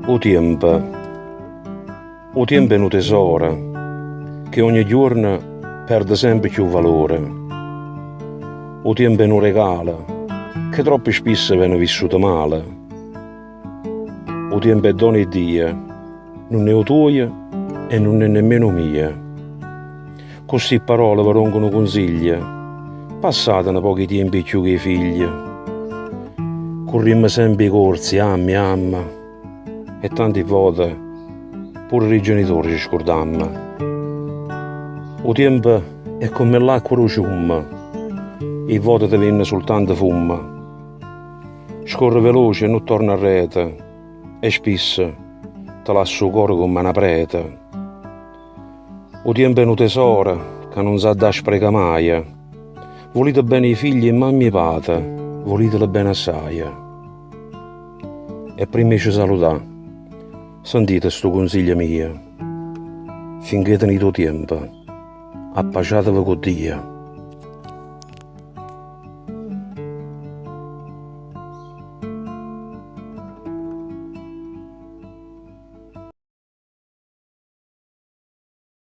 O tempo è un tesoro che ogni giorno perde sempre più valore. O tempo è un regalo che troppo spesso viene vissuto male. O tempo è dono e Dio, non è tuo e non è nemmeno mia. Così parole vi rongono consigli, passate un pochi tempi più che i figli. Corrimmo sempre i corsi, amma, e tante volte pure i genitori ci scordammo. O tempo è come l'acqua del ciume, e volte ti viene soltanto fumo. Scorre veloce e non torna a rete, e spesso te lascio il cuore come una prete. O tempo è un tesoro che non sa da sprecare mai. Volete bene i figli e mamma e padre, volitele bene assai. E prima ci salutare, sentite sto consiglio mio. Finché tenete tempo, appasciatevi con Dio.